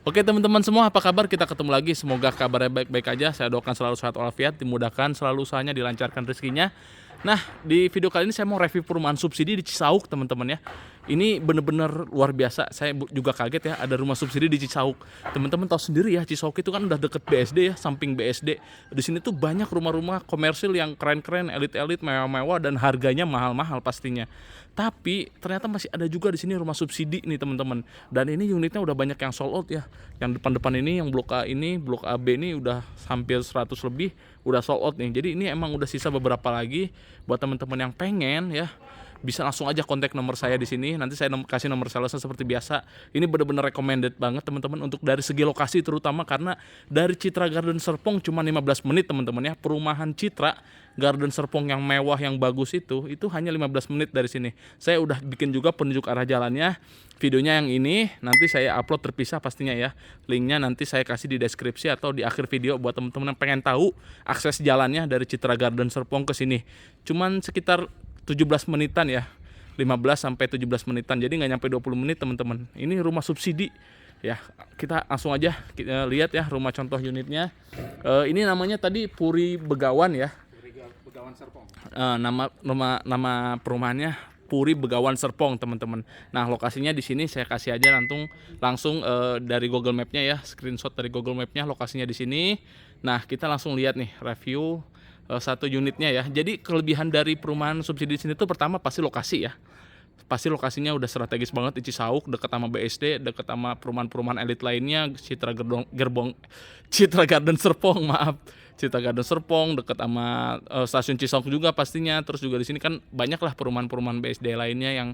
Oke teman-teman semua, apa kabar? Kita ketemu lagi. Semoga kabarnya baik-baik aja. Saya doakan selalu sehat walafiat, dimudahkan selalu usahanya, dilancarkan rezekinya. Nah, di video kali ini saya mau review perumahan subsidi di Cisauk, teman-teman ya. Ini bener-bener luar biasa. Saya juga kaget ya, ada rumah subsidi di Cisauk. Teman-teman tahu sendiri ya, Cisauk itu kan udah deket BSD ya, samping BSD. Di sini tuh banyak rumah-rumah komersil yang keren-keren, elit-elit, mewah-mewah, dan harganya mahal-mahal pastinya. Tapi ternyata masih ada juga di sini rumah subsidi nih teman-teman. Dan ini unitnya udah banyak yang sold out ya. Yang depan-depan ini, yang blok A ini, blok AB ini udah hampir 100 lebih udah sold out nih. Jadi ini emang udah sisa beberapa lagi buat teman-teman yang pengen ya. Bisa langsung aja kontak nomor saya di sini. Nanti saya kasih nomor salesnya seperti biasa. Ini benar-benar recommended banget teman-teman untuk dari segi lokasi, terutama karena dari Citra Garden Serpong cuma 15 menit teman-teman ya. Perumahan Citra Garden Serpong yang mewah yang bagus itu hanya 15 menit dari sini. Saya udah bikin juga penunjuk arah jalannya. Videonya yang ini nanti saya upload terpisah pastinya ya. Linknya nanti saya kasih di deskripsi atau di akhir video buat teman-teman yang pengen tahu akses jalannya dari Citra Garden Serpong ke sini. Cuman sekitar 17 menitan ya. 15 sampai 17 menitan. Jadi nggak nyampe 20 menit teman-teman. Ini rumah subsidi ya. Kita langsung aja kita lihat ya rumah contoh unitnya. Ini namanya tadi Puri Begawan ya. Begawan Serpong. Nama perumahannya Puri Begawan Serpong teman-teman. Nah lokasinya di sini saya kasih aja langsung dari Google Map-nya ya, screenshot dari Google Map-nya lokasinya di sini. Nah kita langsung lihat nih review satu unitnya ya. Jadi kelebihan dari perumahan subsidi di sini tuh pertama pasti lokasi ya. Pasti lokasinya udah strategis banget di Cisauk, dekat sama BSD, dekat sama perumahan-perumahan elit lainnya, Citra Garden Serpong, maaf. Citra Garden Serpong dekat sama stasiun Cisauk juga pastinya. Terus juga di sini kan banyak lah perumahan-perumahan BSD lainnya yang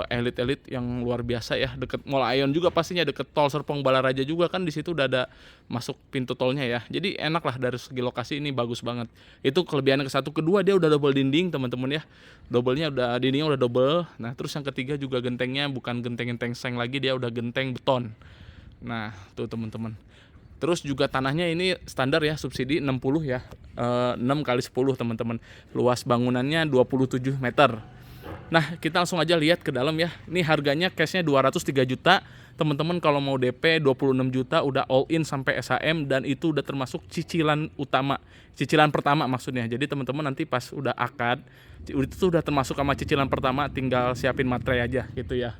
elit-elit yang luar biasa ya. Dekat Mall Aeon juga pastinya, dekat tol Serpong Balaraja juga kan di situ udah ada masuk pintu tolnya ya. Jadi enak lah dari segi lokasi ini bagus banget. Itu kelebihan ke satu. Kedua dia udah double dinding teman-teman ya. Dindingnya udah double. Nah, terus yang ketiga juga gentengnya bukan genteng-genteng seng lagi, dia udah genteng beton. Nah, tuh teman-teman. Terus juga tanahnya ini standar ya, subsidi 60 ya, 6 kali 10 teman-teman. Luas bangunannya 27 meter. Nah kita langsung aja lihat ke dalam ya. Ini harganya cashnya 203 juta. Teman-teman kalau mau DP 26 juta udah all in sampai SHM. Dan itu udah termasuk cicilan utama, cicilan pertama maksudnya. Jadi teman-teman nanti pas udah akad, itu tuh udah termasuk sama cicilan pertama, tinggal siapin materai aja gitu ya.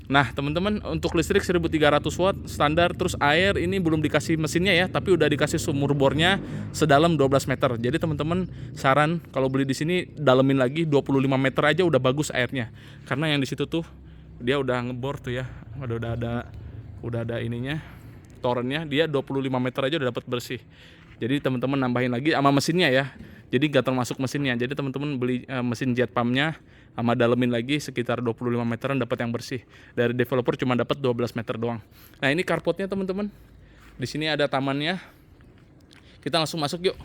Nah teman-teman untuk listrik 1300 watt standar. Terus air ini belum dikasih mesinnya ya, tapi udah dikasih sumur bornya sedalam 12 meter. Jadi teman-teman saran kalau beli di sini dalemin lagi 25 meter aja udah bagus airnya. Karena yang di situ tuh dia udah ngebor tuh ya, udah ada ininya, torennya, dia 25 meter aja udah dapat bersih. Jadi teman-teman nambahin lagi sama mesinnya ya. Jadi gak termasuk mesinnya. Jadi teman-teman beli mesin jet pumpnya sama dalemin lagi sekitar 25 meteran dapat yang bersih. Dari developer cuma dapat 12 meter doang. Nah ini carportnya teman-teman. Di sini ada tamannya. Kita langsung masuk yuk.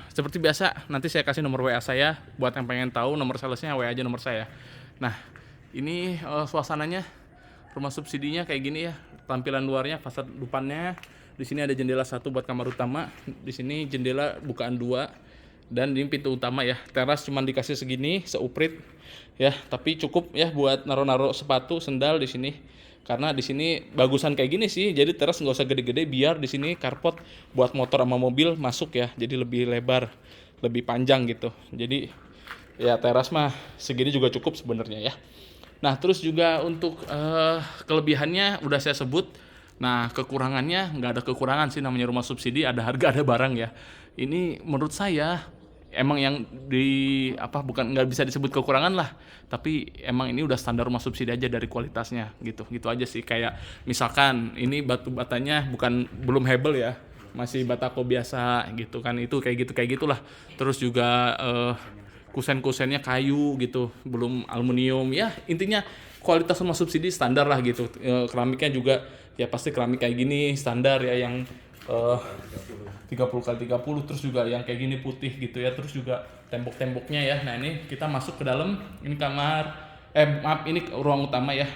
Seperti biasa nanti saya kasih nomor WA saya buat yang pengen tahu, nomor salesnya WA aja nomor saya. Nah ini suasananya rumah subsidinya kayak gini ya. Tampilan luarnya, fasad depannya. Di sini ada jendela satu buat kamar utama. Di sini jendela bukaan 2. Dan ini pintu utama ya. Teras cuma dikasih segini, seuprit ya, tapi cukup ya buat naro-naro sepatu, sendal di sini. Karena di sini bagusan kayak gini sih. Jadi teras nggak usah gede-gede, biar di sini carport buat motor sama mobil masuk ya. Jadi lebih lebar, lebih panjang gitu. Jadi ya teras mah segini juga cukup sebenarnya ya. Nah, terus juga untuk kelebihannya udah saya sebut. Nah, kekurangannya nggak ada kekurangan sih, namanya rumah subsidi, ada harga ada barang ya. Ini menurut saya emang yang bukan nggak bisa disebut kekurangan lah, tapi emang ini udah standar rumah subsidi aja dari kualitasnya gitu aja sih. Kayak misalkan ini batu batanya belum hebel ya, masih batako biasa gitu kan, itu kayak gitulah. Terus juga kusen-kusennya kayu gitu, belum aluminium ya. Intinya kualitas rumah subsidi standar lah gitu. Keramiknya juga ya pasti keramik kayak gini standar ya, yang 30x30. Terus juga yang kayak gini putih gitu ya. Terus juga tembok-temboknya ya. Nah ini kita masuk ke dalam. Ini ini ruang utama ya.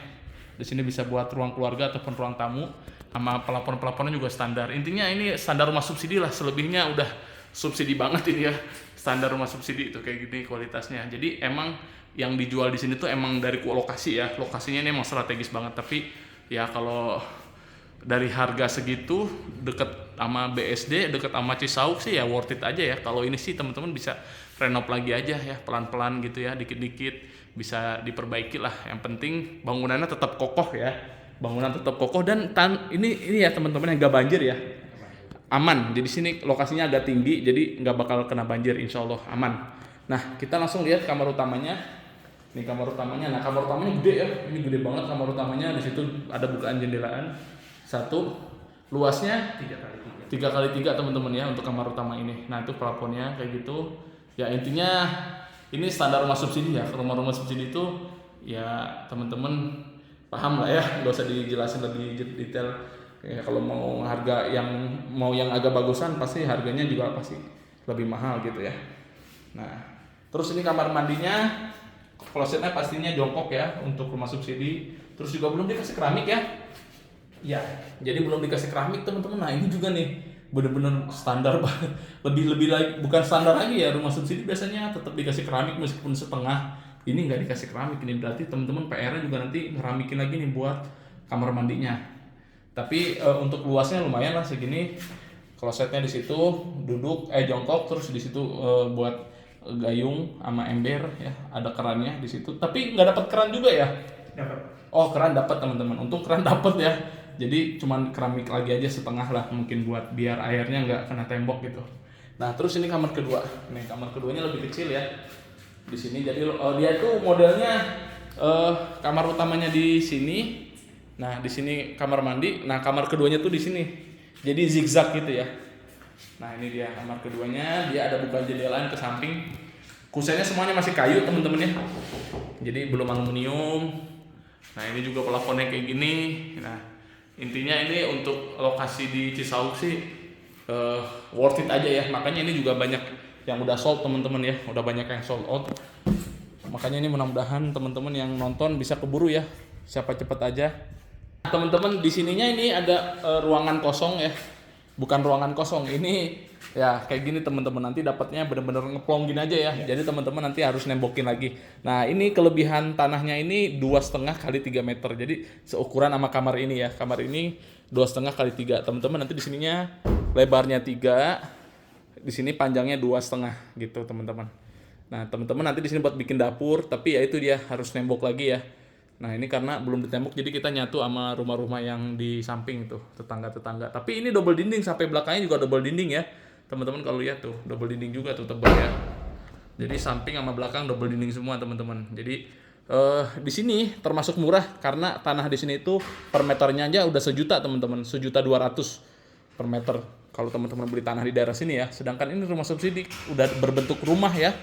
Di sini bisa buat ruang keluarga ataupun ruang tamu. Sama pelapon-pelaponnya juga standar. Intinya ini standar rumah subsidi lah. Selebihnya udah subsidi banget ini ya. Standar rumah subsidi itu kayak gini kualitasnya. Jadi emang yang dijual di sini tuh emang dari lokasi ya. Lokasinya ini emang strategis banget. Tapi ya kalau dari harga segitu deket sama BSD, deket sama Cisauk sih ya worth it aja ya. Kalau ini sih teman-teman bisa renov lagi aja ya, pelan-pelan gitu ya, dikit-dikit bisa diperbaiki lah. Yang penting bangunannya tetap kokoh ya, bangunan tetap kokoh dan ini ya teman-teman yang gak banjir ya, aman. Jadi sini lokasinya agak tinggi, jadi nggak bakal kena banjir, insya Allah aman. Nah kita langsung lihat kamar utamanya. Ini kamar utamanya. Nah kamar utamanya gede ya, ini gede banget kamar utamanya. Di situ ada bukaan jendelaan satu, luasnya 3x3 teman-teman ya untuk kamar utama ini. Nah itu plafonnya kayak gitu. Ya intinya ini standar rumah subsidi ya. Rumah-rumah subsidi itu ya teman-teman paham lah ya, nggak usah dijelasin lebih detail. Ya, kalau mau harga yang agak bagusan pasti harganya juga pasti lebih mahal gitu ya. Nah terus ini kamar mandinya, klosetnya pastinya jongkok ya untuk rumah subsidi. Terus juga belum dikasih keramik ya. Ya, jadi belum dikasih keramik teman-teman. Nah ini juga nih bener-bener standar banget. Lebih lagi, bukan standar lagi ya, rumah subsidi biasanya tetap dikasih keramik meskipun setengah. Ini nggak dikasih keramik, ini berarti teman-teman PR-nya juga nanti ngeramikin lagi nih buat kamar mandinya. Tapi untuk luasnya lumayan lah segini. Klosetnya di situ duduk jongkok, terus di situ buat gayung sama ember ya, ada kerannya di situ. Tapi nggak dapat keran juga ya? Dapat. Oh keran dapat teman-teman. Untuk keran dapat ya. Jadi cuman keramik lagi aja setengah lah mungkin buat biar airnya nggak kena tembok gitu. Nah terus ini kamar kedua. Nih kamar keduanya lebih kecil ya. Di sini jadi dia tuh modelnya kamar utamanya di sini. Nah di sini kamar mandi. Nah kamar keduanya tuh di sini. Jadi zigzag gitu ya. Nah ini dia kamar keduanya. Dia ada bukaan jendelaan ke samping. Kusennya semuanya masih kayu teman-teman ya. Jadi belum aluminium. Nah ini juga plafonnya kayak gini. Nah intinya ini untuk lokasi di Cisauk sih worth it aja ya. Makanya ini juga banyak yang udah sold teman-teman ya. Udah banyak yang sold out. Makanya ini mudah-mudahan teman-teman yang nonton bisa keburu ya. Siapa cepet aja. Teman-teman di sininya ini ada ruangan kosong ya. Bukan ruangan kosong, ini ya kayak gini teman-teman, nanti dapatnya bener-bener ngeplonggin aja ya. Jadi teman-teman nanti harus nembokin lagi. Nah ini kelebihan tanahnya ini 2,5 kali 3 meter. Jadi seukuran sama kamar ini ya. Kamar ini 2,5 kali 3. Teman-teman nanti di sininya lebarnya 3, di sini panjangnya 2,5 gitu teman-teman. Nah teman-teman nanti di sini buat bikin dapur, tapi ya itu dia harus nembok lagi ya. Nah ini karena belum ditembok jadi kita nyatu sama rumah-rumah yang di samping tuh, tetangga-tetangga. Tapi ini double dinding, sampai belakangnya juga double dinding ya. Teman-teman kalau lihat tuh, double dinding juga tuh tebal ya. Jadi samping sama belakang double dinding semua teman-teman. Jadi di sini termasuk murah karena tanah di sini itu per meternya aja udah 1 juta teman-teman, 1,2 juta per meter. Kalau teman-teman beli tanah di daerah sini ya. Sedangkan ini rumah subsidi udah berbentuk rumah ya.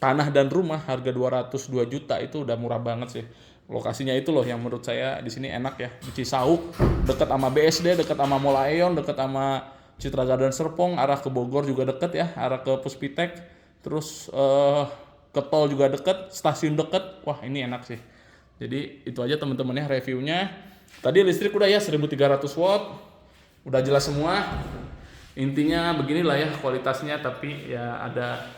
Tanah dan rumah harga 202 juta itu udah murah banget sih. Lokasinya itu loh yang menurut saya di sini enak ya. Di Cisauk, dekat sama BSD, dekat sama Mall Aeon, dekat sama Citra Garden Serpong, arah ke Bogor juga deket ya, arah ke Puspitek, terus ke tol juga deket, stasiun deket. Wah ini enak sih. Jadi itu aja teman-teman ya reviewnya. Tadi listrik udah ya 1300 watt, udah jelas semua. Intinya beginilah ya kualitasnya, tapi ya ada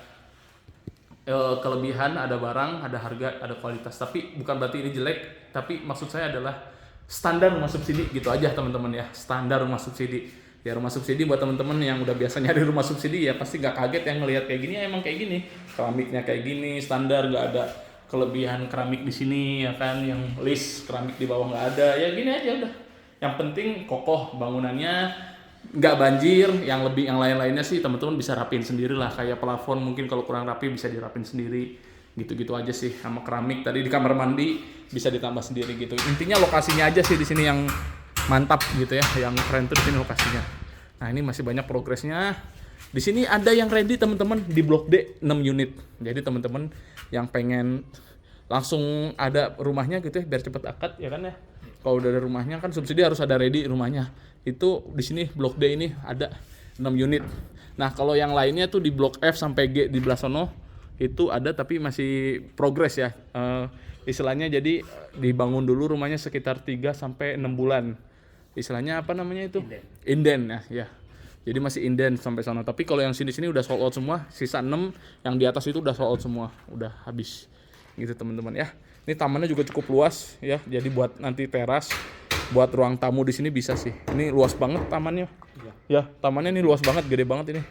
kelebihan, ada barang, ada harga, ada kualitas. Tapi bukan berarti ini jelek, tapi maksud saya adalah standar rumah subsidi gitu aja teman-teman ya. Standar rumah subsidi. Ya rumah subsidi buat teman-teman yang udah biasa nyari rumah subsidi ya pasti nggak kaget yang ngelihat kayak gini, ya emang kayak gini. Keramiknya kayak gini, standar, nggak ada kelebihan keramik di sini ya kan, yang list keramik di bawah nggak ada. Ya gini aja udah. Yang penting kokoh bangunannya, nggak banjir. Yang lain-lainnya sih teman-teman bisa rapiin sendiri lah, kayak plafon mungkin kalau kurang rapi bisa dirapin sendiri gitu-gitu aja sih. Sama keramik tadi di kamar mandi bisa ditambah sendiri gitu. Intinya lokasinya aja sih di sini yang mantap gitu ya, yang keren tuh di sini lokasinya. Nah ini masih banyak progresnya. Di sini ada yang ready teman-teman di Blok D 6 unit. Jadi teman-teman yang pengen langsung ada rumahnya gitu ya biar cepet akad ya kan ya. Kalau udah ada rumahnya kan subsidi harus ada ready rumahnya. Itu di sini Blok D ini ada 6 unit. Nah, kalau yang lainnya tuh di Blok F sampai G di belah sono itu ada tapi masih progres ya. Istilahnya jadi dibangun dulu rumahnya sekitar 3 sampai 6 bulan. Istilahnya apa namanya itu? Inden ya. Jadi masih inden sampai sana. Tapi kalau yang sini-sini udah sold out semua, sisa 6 yang di atas itu udah sold out semua, udah habis. Gitu teman-teman ya. Ini tamannya juga cukup luas ya, jadi buat nanti teras buat ruang tamu di sini bisa sih. Ini luas banget tamannya. Ya, tamannya ini luas banget, gede banget ini.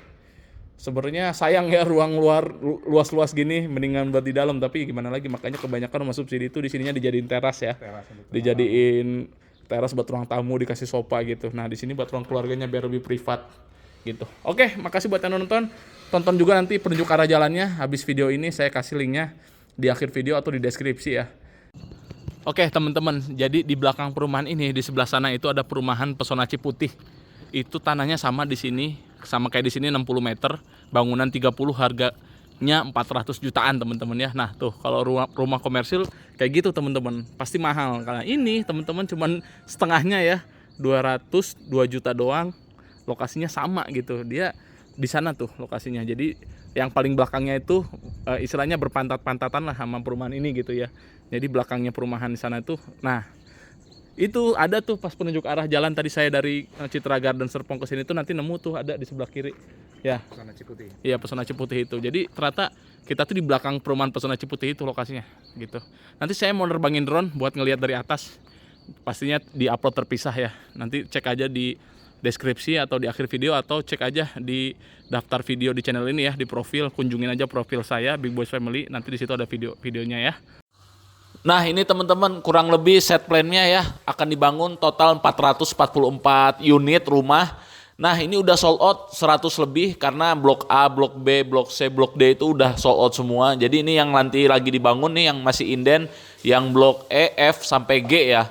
Sebenarnya sayang ya ruang luar luas-luas gini, mendingan buat di dalam, tapi gimana lagi, makanya kebanyakan rumah subsidi itu di sininya dijadiin teras ya. Dijadiin teras buat ruang tamu, dikasih sofa gitu. Nah, di sini buat ruang keluarganya biar lebih privat gitu. Oke, makasih buat yang nonton. Tonton juga nanti penunjuk arah jalannya habis video ini, saya kasih linknya di akhir video atau di deskripsi ya. Oke, teman-teman, jadi di belakang perumahan ini, di sebelah sana itu ada perumahan Pesona Ciputih. Itu tanahnya sama di sini, sama kayak di sini 60 meter, bangunan 30, harganya 400 jutaan teman-teman ya. Nah tuh kalau rumah komersil kayak gitu teman-teman pasti mahal. Karena ini teman-teman cuman setengahnya ya, 202 juta doang, lokasinya sama gitu. Dia di sana tuh lokasinya. Jadi yang paling belakangnya itu istilahnya berpantat-pantatan lah sama perumahan ini gitu ya. Jadi belakangnya perumahan di sana tuh, nah itu ada tuh pas penunjuk arah jalan tadi saya dari Citra Garden Serpong ke sini tuh nanti nemu tuh ada di sebelah kiri. Ya. Pesona Ciputih. Iya, Pesona Ciputih itu. Jadi ternyata kita tuh di belakang perumahan Pesona Ciputih itu lokasinya gitu. Nanti saya mau nerbangin drone buat ngelihat dari atas. Pastinya di-upload terpisah ya. Nanti cek aja di deskripsi atau di akhir video atau cek aja di daftar video di channel ini ya, di profil, kunjungin aja profil saya Big Boys Family. Nanti di situ ada videonya ya. Nah ini teman-teman kurang lebih set plan-nya ya, akan dibangun total 444 unit rumah. Nah ini udah sold out 100 lebih karena blok A, blok B, blok C, blok D itu udah sold out semua. Jadi ini yang nanti lagi dibangun nih yang masih inden, yang blok E, F sampai G ya.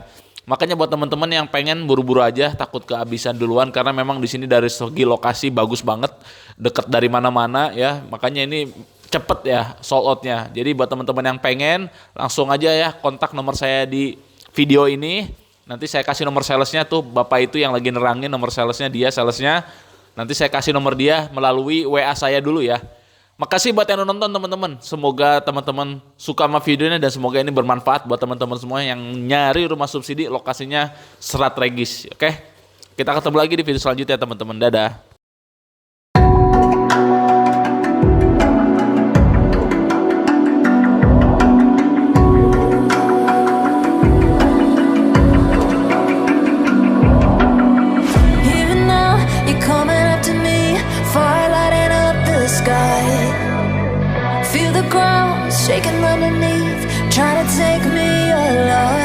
Makanya buat teman-teman yang pengen buru-buru aja, takut kehabisan duluan karena memang di sini dari segi lokasi bagus banget, deket dari mana-mana ya. Makanya ini cepet ya sold outnya. Jadi buat teman-teman yang pengen langsung aja ya kontak nomor saya di video ini. Nanti saya kasih nomor salesnya tuh, bapak itu yang lagi nerangin nomor salesnya, dia salesnya. Nanti saya kasih nomor dia melalui WA saya dulu ya. Makasih buat yang nonton teman-teman. Semoga teman-teman suka sama videonya dan semoga ini bermanfaat buat teman-teman semua yang nyari rumah subsidi lokasinya strategis. Oke, kita ketemu lagi di video selanjutnya teman-teman. Dadah. Feel the ground shaking underneath, trying to take me alive.